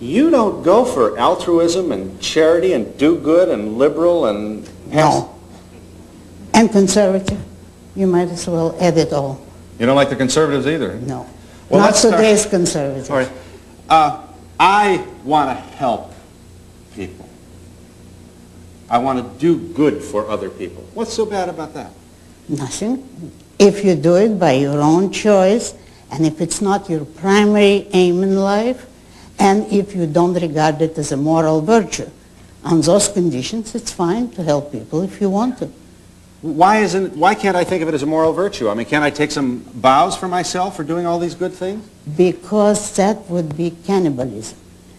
You don't go for altruism and charity and do good and liberal and... No. And conservative. You might as well add it all. You don't like the conservatives either? No. Well, not today's conservatives. All right. I want to help people. I want to do good for other people. What's so bad about that? Nothing. If you do it by your own choice, and if it's not your primary aim in life, and if you don't regard it as a moral virtue, on those conditions, it's fine to help people if you want to. Why can't I think of it as a moral virtue? I mean, can't I take some vows for myself for doing all these good things? Because that would be cannibalism.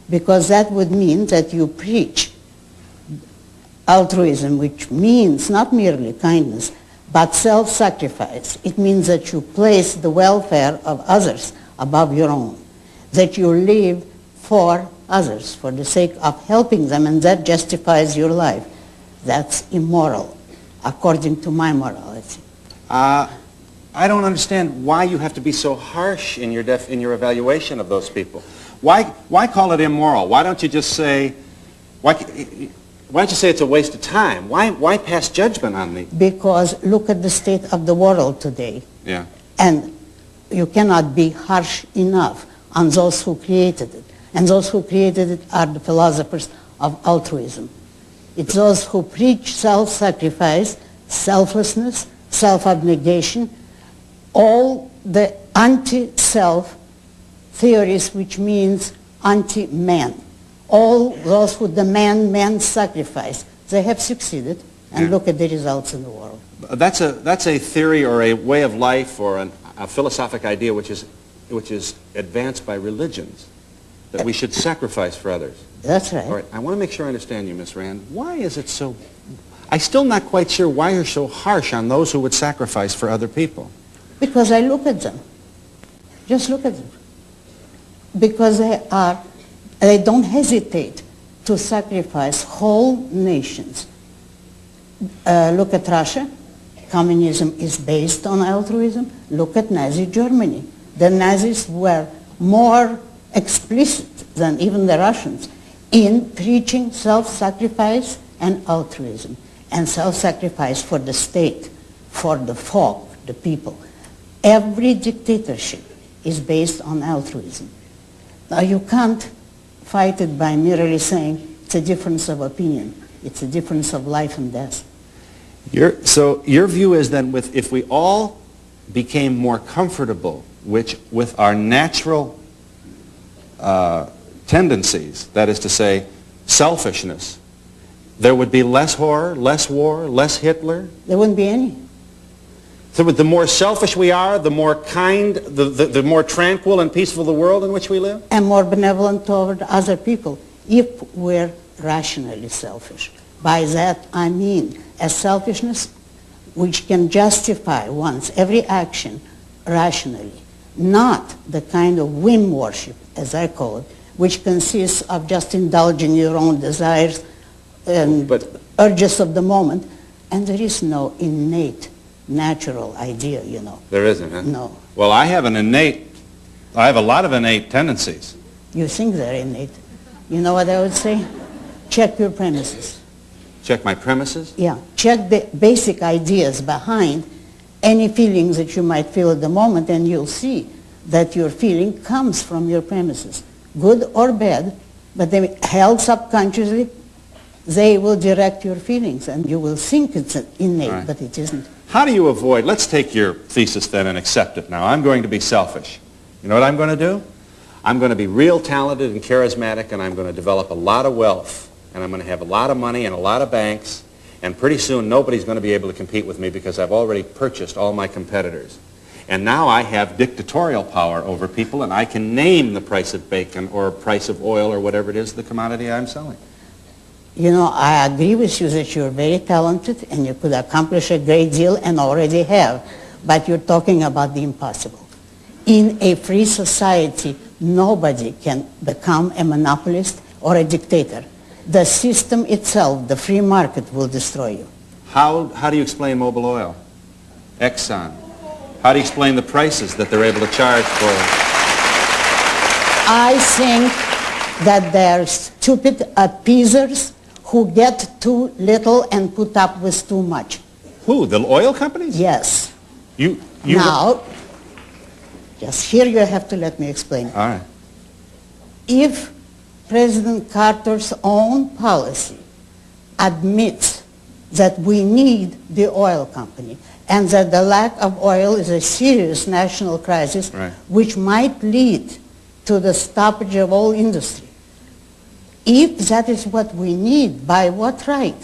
Because that would mean that you preach altruism, which means not merely kindness, but self-sacrifice. It means that you place the welfare of others above your own, that you live for others for the sake of helping them, and that justifies your life. That's immoral, according to my morality. I don't understand why you have to be so harsh in your evaluation of those people. Why call it immoral? Why don't you just say, why don't you say it's a waste of time? Why pass judgment on me? Because look at the state of the world today. Yeah. And you cannot be harsh enough on those who created it. And those who created it are the philosophers of altruism. It's those who preach self-sacrifice, selflessness, self-abnegation, all the anti-self theories, which means anti-man. All those who demand man's sacrifice, they have succeeded, and look at the results in the world. That's a theory or a way of life or a philosophic idea which is advanced by religions, that we should sacrifice for others. That's right. All right, I want to make sure I understand you, Miss Rand. Why is it so... I'm still not quite sure why you're so harsh on those who would sacrifice for other people. Because I look at them. Just look at them. Because they don't hesitate to sacrifice whole nations. Look at Russia. Communism is based on altruism. Look at Nazi Germany. The Nazis were more explicit than even the Russians in preaching self-sacrifice and altruism, and self-sacrifice for the state, for the folk, the people. Every dictatorship is based on altruism. Now you can't fight it by merely saying it's a difference of opinion. It's a difference of life and death. So your view is then, if we all became more comfortable with our natural tendencies, that is to say, selfishness, there would be less horror, less war, less Hitler? There wouldn't be any. So the more selfish we are, the more kind, the more tranquil and peaceful the world in which we live? And more benevolent toward other people, if we're rationally selfish. By that I mean a selfishness which can justify one's every action rationally, not the kind of whim worship, as I call it, which consists of just indulging your own desires and urges of the moment, and there is no innate natural idea, you know. There isn't, huh? No. Well, I have a lot of innate tendencies. You think they're innate. You know what I would say? Check your premises. Check my premises? Yeah. Check the basic ideas behind any feelings that you might feel at the moment, and you'll see that your feeling comes from your premises, good or bad, but they held subconsciously, they will direct your feelings, and you will think it's innate, right, but it isn't. How do you avoid, let's take your thesis then and accept it now. I'm going to be selfish. You know what I'm going to do? I'm going to be real talented and charismatic, and I'm going to develop a lot of wealth, and I'm going to have a lot of money and a lot of banks, and pretty soon nobody's going to be able to compete with me because I've already purchased all my competitors. And now I have dictatorial power over people, and I can name the price of bacon or price of oil or whatever it is, the commodity I'm selling. You know, I agree with you that you're very talented and you could accomplish a great deal and already have, but you're talking about the impossible. In a free society, nobody can become a monopolist or a dictator. The system itself, the free market, will destroy you. How do you explain Mobil Oil, Exxon? How do you explain the prices that they're able to charge for? I think that they're stupid appeasers who get too little and put up with too much. Who? The oil companies? Yes. You Now, just here you have to let me explain. All right. If President Carter's own policy admits that we need the oil company and that the lack of oil is a serious national crisis, Right. which might lead to the stoppage of all industry. If that is what we need, by what right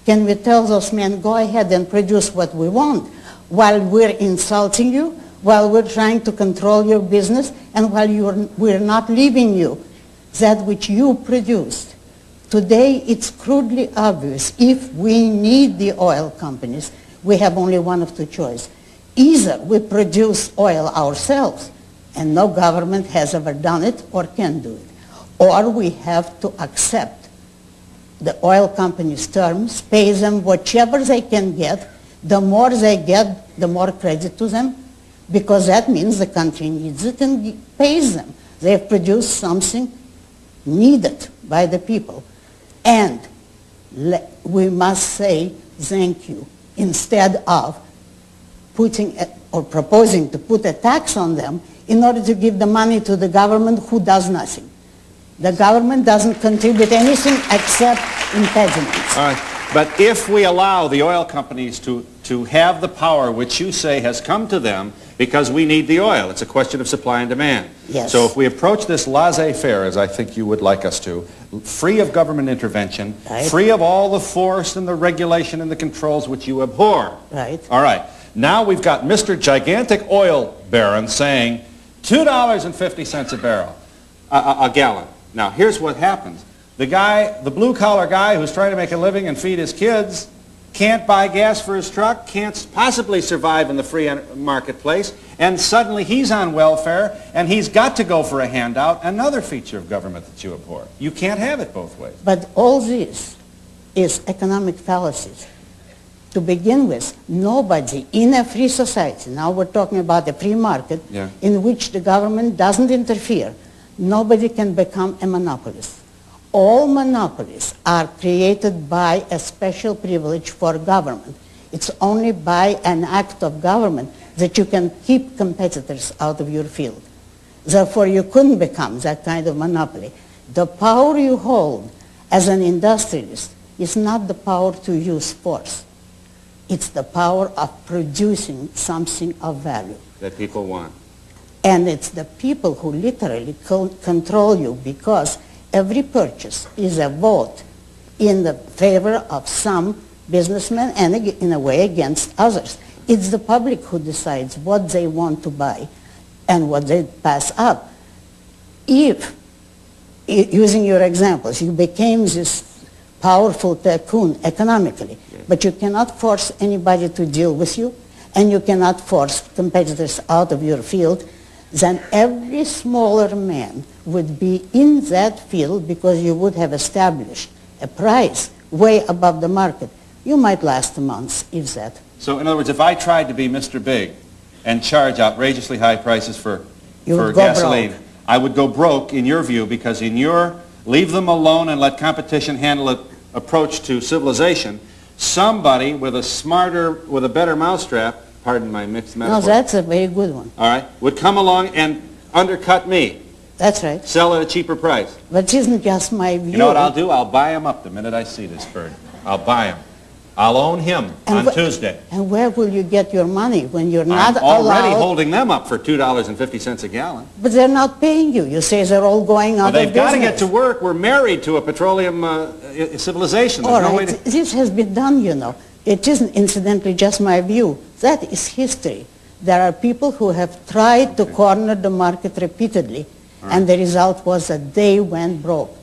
can we tell those men, go ahead and produce what we want, while we're insulting you, while we're trying to control your business, and while we're not leaving you that which you produced? Today, it's crudely obvious. If we need the oil companies, we have only one of two choices. Either we produce oil ourselves, and no government has ever done it or can do it, or we have to accept the oil companies' terms, pay them whatever they can get. The more they get, the more credit to them, because that means the country needs it and pays them. They have produced something needed by the people. And we must say thank you instead of putting or proposing to put a tax on them in order to give the money to the government who does nothing. The government doesn't contribute anything except impediments. All right. But if we allow the oil companies to have the power which you say has come to them because we need the oil, it's a question of supply and demand. Yes. So if we approach this laissez-faire, as I think you would like us to, free of government intervention, Right. free of all the force and the regulation and the controls which you abhor. Right. All right. Now we've got Mr. Gigantic Oil Baron saying $2.50 a barrel, a gallon. Now here's what happens. The guy, the blue-collar guy who's trying to make a living and feed his kids, can't buy gas for his truck, can't possibly survive in the free marketplace, and suddenly he's on welfare, and he's got to go for a handout, another feature of government that you abhor. You can't have it both ways. But all this is economic fallacies. To begin with, nobody in a free society, now we're talking about a free market, Yeah. in which the government doesn't interfere, nobody can become a monopolist. All monopolies are created by a special privilege for government. It's only by an act of government that you can keep competitors out of your field. Therefore, you couldn't become that kind of monopoly. The power you hold as an industrialist is not the power to use force. It's the power of producing something of value. That people want. And it's the people who literally control you, because every purchase is a vote in the favor of some businessmen and in a way against others. It's the public who decides what they want to buy and what they pass up. If, using your examples, you became this powerful tycoon economically, but you cannot force anybody to deal with you, and you cannot force competitors out of your field, then every smaller man would be in that field because you would have established a price way above the market. You might last a month, if that. So in other words, if I tried to be Mr. Big and charge outrageously high prices for would go gasoline, broke. I would go broke in your view, because in your leave them alone and let competition handle it approach to civilization, somebody with a better mousetrap, pardon my mixed metaphor. No, that's a very good one. All right, would come along and undercut me, That's right. sell at a cheaper price. But it isn't just my view. You know what I'll do? I'll buy him up the minute I see this bird. I'll buy him. I'll own him on Tuesday. And where will you get your money when you're not I'm already allowed? holding them up for $2.50 a gallon. But they're not paying you. You say they're all going out Well, of they've got to business. get to work. We're married to a petroleum civilization. There's All no way right, to... this has been done, you know. It isn't incidentally just my view. That is history. There are people who have tried to corner the market repeatedly, and the result was that they went broke.